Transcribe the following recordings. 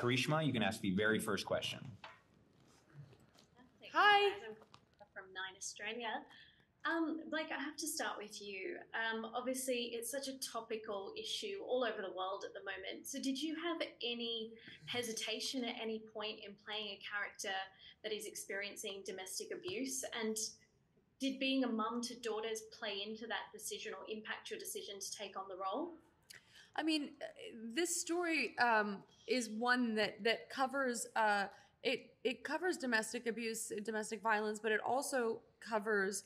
Karishma, you can ask the very first question. Hi. I'm from 9 Australia. Blake, I have to start with you. Obviously, it's such a topical issue all over the world at the moment. So did you have any hesitation at any point in playing a character that is experiencing domestic abuse? And did being a mum to daughters play into that decision or impact your decision to take on the role? I mean, this story is one that covers it covers domestic abuse, domestic violence, but it also covers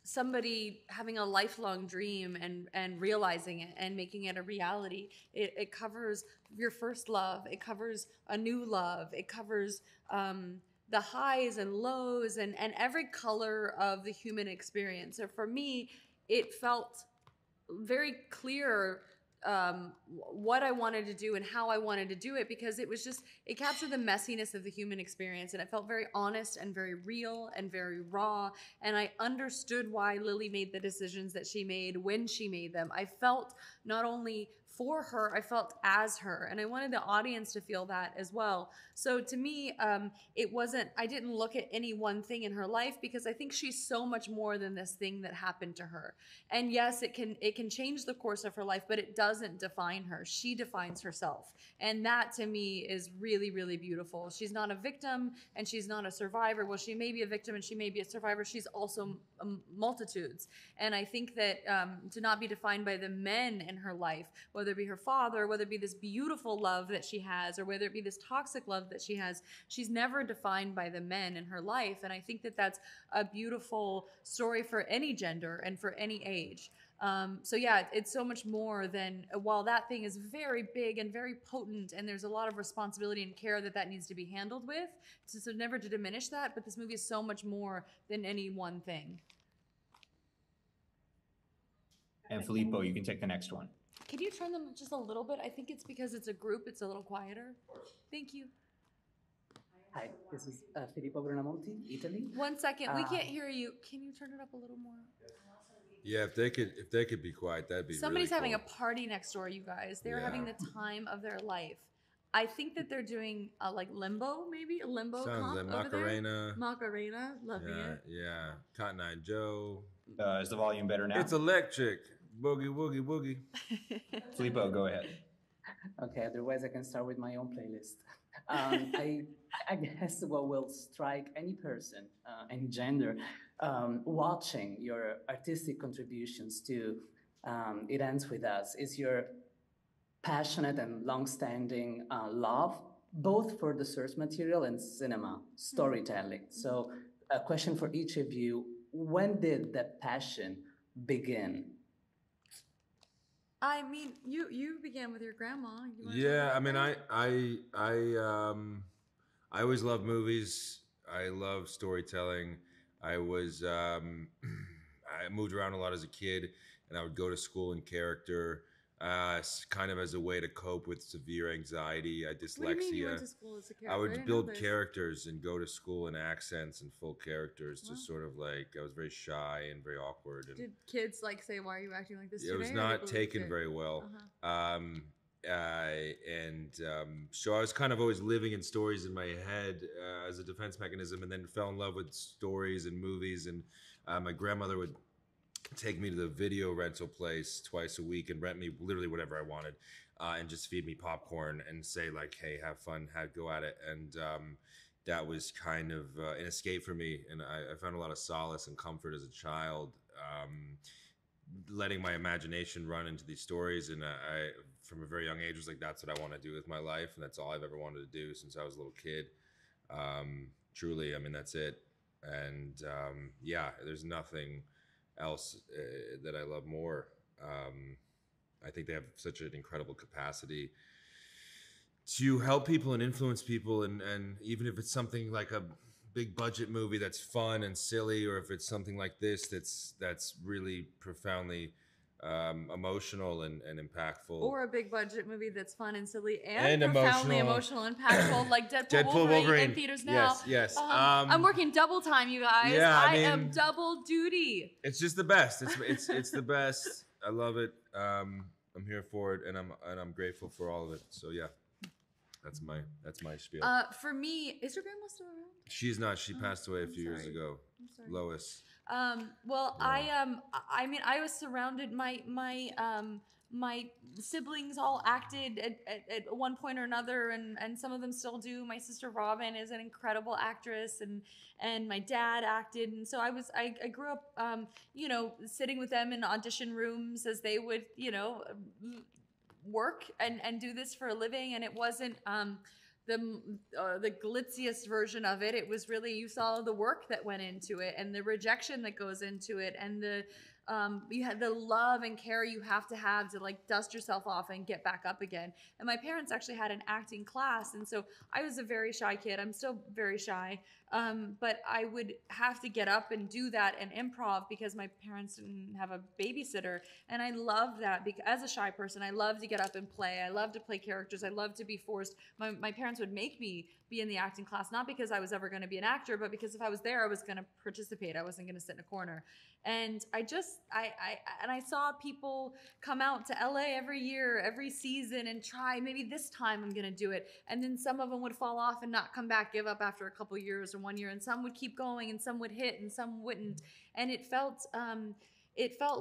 somebody having a lifelong dream and realizing it and making it a reality. It covers your first love. It covers a new love. It covers the highs and lows and every color of the human experience. So for me, it felt very clear what I wanted to do and how I wanted to do it, because it captured the messiness of the human experience, and it felt very honest and very real and very raw, and I understood why Lily made the decisions that she made when she made them. I felt not only for her, I felt as her, and I wanted the audience to feel that as well. So to me, I didn't look at any one thing in her life, because I think she's so much more than this thing that happened to her. And yes, it can change the course of her life, but it doesn't define her. She defines herself. And that to me is really, really beautiful. She's not a victim and she's not a survivor. Well, she may be a victim and she may be a survivor. She's also multitudes. And I think that to not be defined by the men in her life, whether it be her father, whether it be this beautiful love that she has, or whether it be this toxic love that she has, she's never defined by the men in her life. And I think that that's a beautiful story for any gender and for any age. So yeah, it's so much more than, while that thing is very big and very potent, and there's a lot of responsibility and care that needs to be handled with, so never to diminish that, but this movie is so much more than any one thing. And Filippo, you can take the next one. Can you turn them just a little bit? I think it's because it's a group, it's a little quieter. Thank you. Hi, this is Filippo Brunamonti, Italy. 1 second, we can't hear you. Can you turn it up a little more? Yeah, if they could be quiet, that'd be Somebody's really having cool. a party next door, you guys. They're having the time of their life. I think that they're doing like limbo, maybe a limbo. Sounds like Macarena. Macarena, loving it. Yeah, Cotton Eye Joe. Is the volume better now? It's electric. Boogie, woogie, woogie. Filippo, go ahead. Okay, otherwise I can start with my own playlist. I guess what will strike any person, any gender, watching your artistic contributions to It Ends With Us is your passionate and long-standing love, both for the source material and cinema, storytelling. So a question for each of you: when did that passion begin? I mean, you began with your grandma. Yeah, I mean, I always loved movies. I love storytelling. I moved around a lot as a kid, and I would go to school in character, kind of as a way to cope with severe anxiety, dyslexia. What do you mean you went to school as a character? I would build characters and go to school in accents and full characters to sort of like, I was very shy and very awkward. And did kids like say, "Why are you acting like this today?" It was not taken very well. So I was kind of always living in stories in my head as a defense mechanism, and then fell in love with stories and movies. And my grandmother would take me to the video rental place twice a week and rent me literally whatever I wanted, and just feed me popcorn and say like, "Hey, have fun, go at it." And that was kind of an escape for me, and I found a lot of solace and comfort as a child, letting my imagination run into these stories. And I, from a very young age, was like, that's what I want to do with my life, and that's all I've ever wanted to do since I was a little kid. Truly, I mean, that's it. And yeah, there's nothing else that I love more. I think they have such an incredible capacity to help people and influence people, and even if it's something like a big budget movie that's fun and silly, or if it's something like this that's really profoundly emotional and impactful, or a big budget movie that's fun and silly and profoundly emotional and impactful, like Deadpool Wolverine in theaters now. Yes. I'm working double time, you guys. Yeah, I am double duty. It's just the best. It's the best. I love it. I'm here for it, and I'm grateful for all of it. So yeah. That's my spiel. For me, is your grandma still around? She's not. She passed away a few years sorry. ago. I'm sorry. Lois. Well, Yeah. I mean, I was surrounded. My siblings all acted at one point or another, and some of them still do. My sister Robin is an incredible actress, and my dad acted, and so I grew up, sitting with them in audition rooms as they would, work and do this for a living, and it wasn't the glitziest version of it. It was really, you saw the work that went into it and the rejection that goes into it, and you had the love and care you have to like dust yourself off and get back up again. And my parents actually had an acting class, and so I was a very shy kid. I'm still very shy, but I would have to get up and do that and improv because my parents didn't have a babysitter, and I loved that because as a shy person, I love to get up and play. I love to play characters. I love to be forced. My parents would make me be in the acting class, not because I was ever going to be an actor, but because if I was there, I was going to participate. I wasn't going to sit in a corner. And I saw people come out to LA every year, every season, and try, maybe this time I'm going to do it. And then some of them would fall off and not come back, give up after a couple years or 1 year, and some would keep going, and some would hit, and some wouldn't. And it felt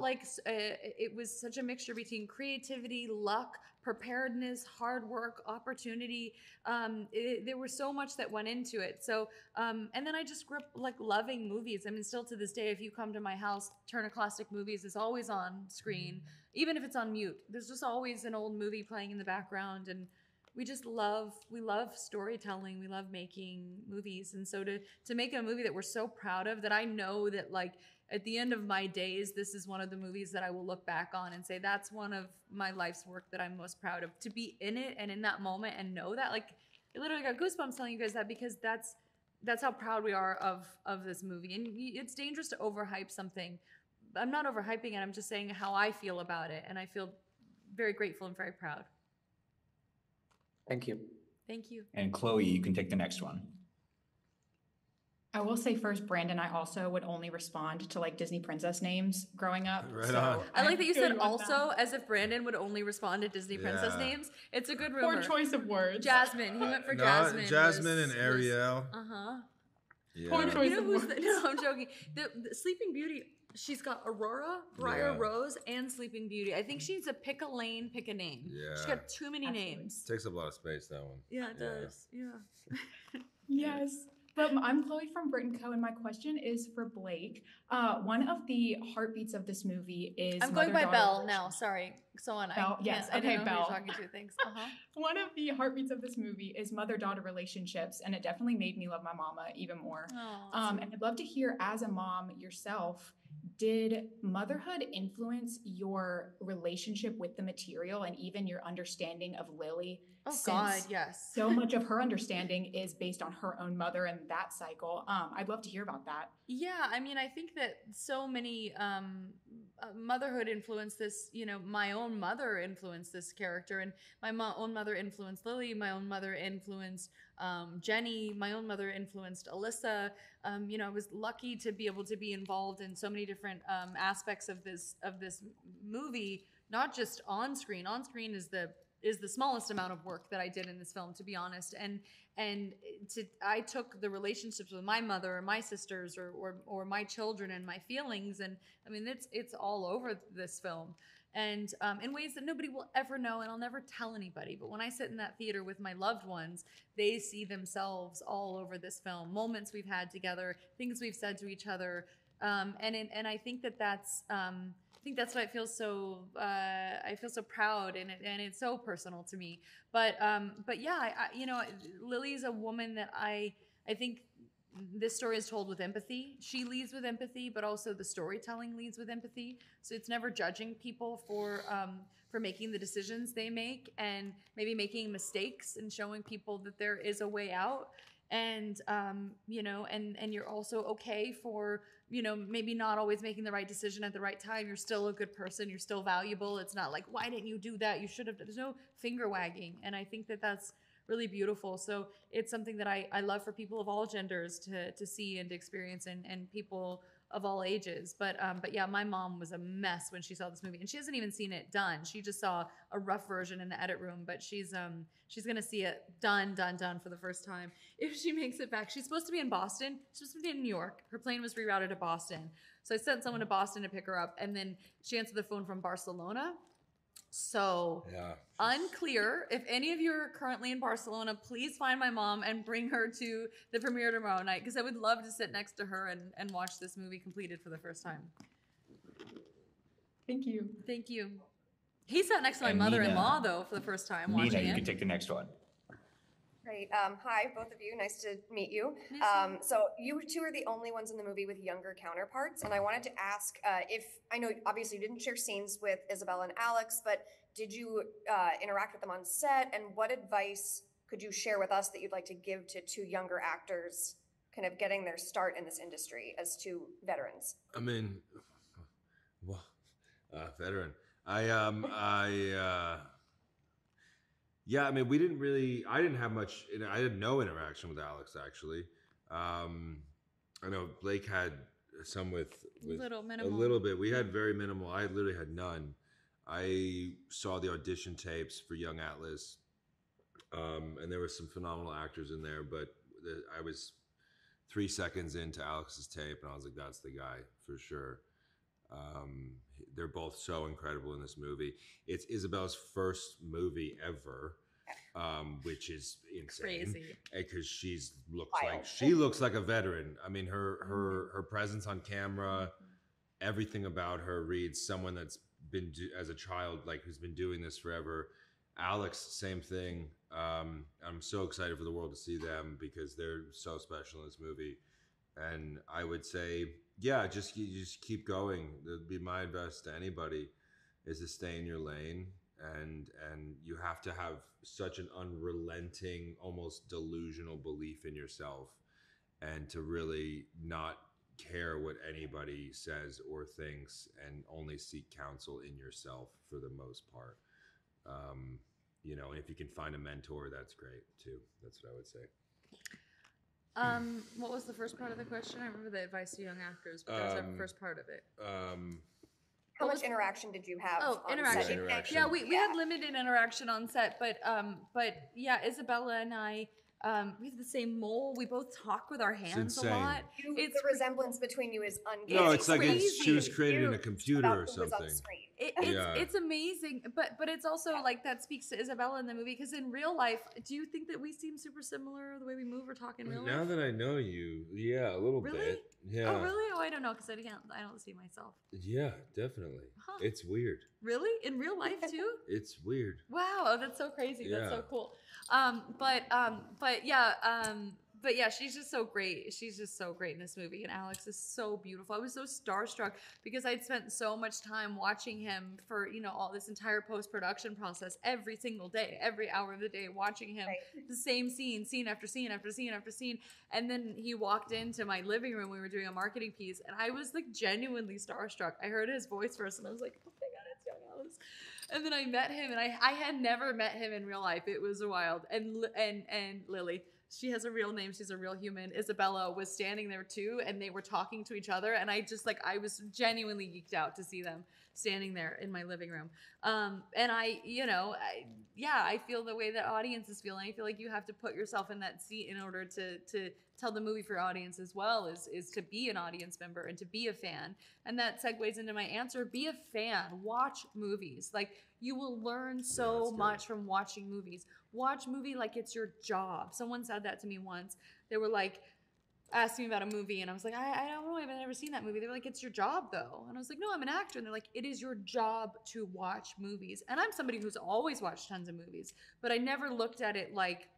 like it was such a mixture between creativity, luck, preparedness, hard work, opportunity. There was so much that went into it. So, and then I just grew up like loving movies. I mean, still to this day, if you come to my house, Turner Classic Movies is always on screen, even if it's on mute. There's just always an old movie playing in the background, and we love storytelling. We love making movies. And so to make a movie that we're so proud of, that I know that like at the end of my days, this is one of the movies that I will look back on and say, that's one of my life's work that I'm most proud of. To be in it and in that moment and know that, like, I literally got goosebumps telling you guys that, because that's how proud we are of this movie. And it's dangerous to overhype something. I'm not overhyping it. I'm just saying how I feel about it. And I feel very grateful and very proud. Thank you. Thank you. And Chloe, you can take the next one. I will say first, Brandon, I also would only respond to like Disney princess names growing up. Right on. I like that you said good with also, that. as if Brandon would only respond to Disney princess Yeah. names. It's a good rumor. Poor choice of words. Jasmine. He went for No, Jasmine. Jasmine and Ariel. Uh-huh. Yeah. Poor choice. You know who's no, I'm joking. The Sleeping Beauty, she's got Aurora, Briar Yeah. Rose, and Sleeping Beauty. I think she needs to pick a lane, pick a name. Yeah. She's got too many Absolutely. names. Takes up a lot of space, that one. Yeah, it Yeah. does. Yeah. Yes. But I'm Chloe from Brit & Co. and my question is for Blake. One of the heartbeats of this movie is I'm going by mother-daughter Belle relationship. now. Sorry. So on. Belle, yes, I okay, didn't know who Belle. you're talking to. Thanks. Uh-huh. One of the heartbeats of this movie is mother-daughter relationships, and it definitely made me love my mama even more. Oh, And I'd love to hear, as a mom yourself, did motherhood influence your relationship with the material and even your understanding of Lily? oh God, Since yes. so much of her understanding is based on her own mother and that cycle. I'd love to hear about that. Yeah, I mean, I think that so many motherhood influenced this. You know, my own mother influenced this character, and my own mother influenced Lily. My own mother influenced Jenny. My own mother influenced Alyssa. I was lucky to be able to be involved in so many different aspects of this movie, not just on screen. On screen is the smallest amount of work that I did in this film, to be honest. I took the relationships with my mother or my sisters or my children and my feelings, and I mean it's all over this film, and in ways that nobody will ever know, and I'll never tell anybody. But when I sit in that theater with my loved ones, they see themselves all over this film. Moments we've had together, things we've said to each other, and I think that's. I think that's why I feel so proud, and it's so personal to me. But yeah, Lily's a woman that I think this story is told with empathy. She leads with empathy, but also the storytelling leads with empathy. So it's never judging people for making the decisions they make, and maybe making mistakes, and showing people that there is a way out. And and you're also okay for maybe not always making the right decision at the right time. You're still a good person. You're still valuable. It's not like, why didn't you do that? You should have. There's no finger wagging, and I think that that's really beautiful. So it's something that I love for people of all genders to see and to experience, and people all ages. But yeah, my mom was a mess when she saw this movie, and she hasn't even seen it done. She just saw a rough version in the edit room, but she's gonna see it done for the first time if she makes it back. She's supposed to be in Boston. She's supposed to be in New York. Her plane was rerouted to Boston, so I sent someone to Boston to pick her up, and then she answered the phone from Barcelona. So unclear. If any of you are currently in Barcelona, please find my mom and bring her to the premiere tomorrow night, because I would love to sit next to her and watch this movie completed for the first time. Thank you. Thank you. He sat next to my And mother-in-law, though, for the first time watching Nina, you it. can take the next one. Great. Hi, both of you. Nice to meet you. So you two are the only ones in the movie with younger counterparts, and I wanted to ask if, I know obviously you didn't share scenes with Isabela and Alex, but did you interact with them on set, and what advice could you share with us that you'd like to give to two younger actors kind of getting their start in this industry as two veterans? I mean, well, veteran. Yeah, I mean, I didn't have much, I had no interaction with Alex, actually. I know Blake had some with a little bit. We had very minimal. I literally had none. I saw the audition tapes for Young Atlas, and there were some phenomenal actors in there, but I was 3 seconds into Alex's tape, and I was like, that's the guy for sure. They're both so incredible in this movie. It's Isabela's first movie ever, which is insane. Crazy. Because she looks like a veteran. I mean, her presence on camera, everything about her reads someone that's been as a child, like who's been doing this forever. Alex, same thing. I'm so excited for the world to see them because they're so special in this movie. And I would say, yeah, just keep going. That'd be my advice to anybody, is to stay in your lane, and you have to have such an unrelenting, almost delusional belief in yourself, and to really not care what anybody says or thinks, and only seek counsel in yourself for the most part. And if you can find a mentor, that's great too. That's what I would say. What was the first part of the question? I remember the advice to young actors, but that was the first part of it. How much interaction did you have? Oh, on interaction. set? Interaction. Yeah, we had limited interaction on set, but yeah, Isabela and I, we have the same mole. We both talk with our hands a insane. lot. The resemblance between you is uncanny. No, it's like crazy. she was created in a computer or About who was on something. screen. It's amazing, but it's also like that speaks to Isabela in the movie, because in real life, do you think that we seem super similar the way we move or talk in real Now life? that I know you, yeah, a little Really? bit. Yeah. Oh, really? Oh, I don't know, because I don't see myself. Yeah, definitely. Huh. It's weird. Really? In real life too? It's weird. Wow, oh, that's so crazy. That's so Yeah. cool. But yeah, she's just so great. She's just so great in this movie, and Alex is so beautiful. I was so starstruck because I'd spent so much time watching him for all this entire post-production process, every single day, every hour of the day, watching him, the same scene after scene after scene after scene. And then he walked into my living room. We were doing a marketing piece, and I was like genuinely starstruck. I heard his voice first, and I was like, oh my god, it's young Alex. And then I met him, and I had never met him in real life. It was wild. And Lily, she has a real name. She's a real human. Isabela was standing there too, and they were talking to each other. And I was genuinely geeked out to see them standing there in my living room. And I feel the way that audiences feel. And I feel like you have to put yourself in that seat in order to tell the movie for your audience as well, is to be an audience member and to be a fan. And that segues into my answer. Be a fan. Watch movies. Like, you will learn so much from watching movies. Watch movie like it's your job. Someone said that to me once. They were like, asking me about a movie, and I was like, I don't know, I've never seen that movie. They were like, it's your job though. And I was like, no, I'm an actor. And they're like, it is your job to watch movies. And I'm somebody who's always watched tons of movies, but I never looked at it like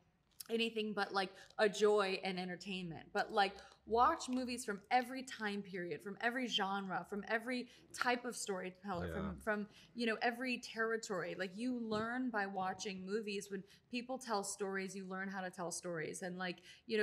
anything but like a joy and entertainment. But like, watch movies from every time period, from every genre, from every type of storyteller, from every territory. Like, you learn by watching movies. When people tell stories, you learn how to tell stories. And like,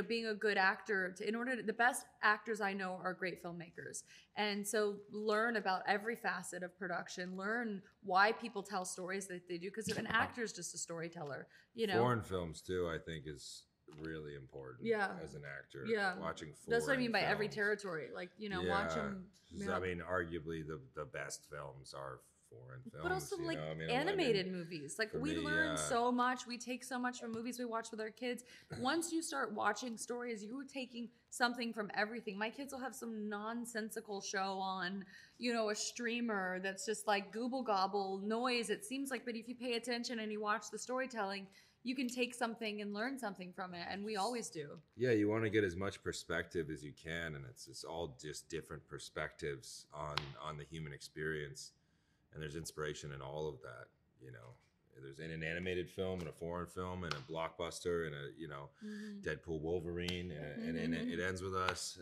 being a good actor, the best actors I know are great filmmakers. And so learn about every facet of production, learn why people tell stories that they do, because an actor is just a storyteller, Foreign films too, I think, is really important. Yeah. As an actor. Yeah. Watching That's what I mean by foreign every films. territory. Like, you know, Yeah. watch them. I mean, arguably the best films are foreign films. But also, you like, know? I mean, animated movies. Like, for we me, learn yeah. so much. We take so much from movies we watch with our kids. Once you start watching stories, you're taking something from everything. My kids will have some nonsensical show on, you know, a streamer that's just like gooble gobble noise, it seems like. But if you pay attention and you watch the storytelling, you can take something and learn something from it. And we always do. Yeah, you want to get as much perspective as you can, and it's all just different perspectives on the human experience. And there's inspiration in all of that, you know. There's in an animated film and a foreign film and a blockbuster and a, you know, Deadpool, Wolverine, and it ends with us.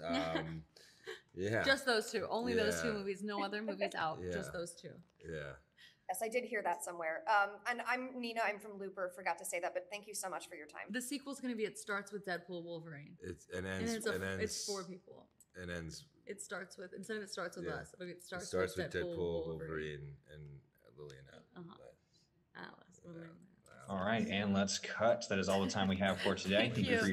Yeah. Just those two. Only those two Yeah. movies. No other movies out. Yeah. Just those two. Yeah. Yes, I did hear that somewhere. And I'm Nina. I'm from Looper. Forgot to say that, but thank you so much for your time. The sequel's going to be It Starts with Deadpool Wolverine. It ends. It's 4 people. It ends. It starts with, instead of It Starts With Yeah. Us, it'll be It It Starts, starts with Deadpool, Wolverine, and Liliana. Alice. Wolverine. All right, and let's cut. That is all the time we have for today. Thank Thank you for you. your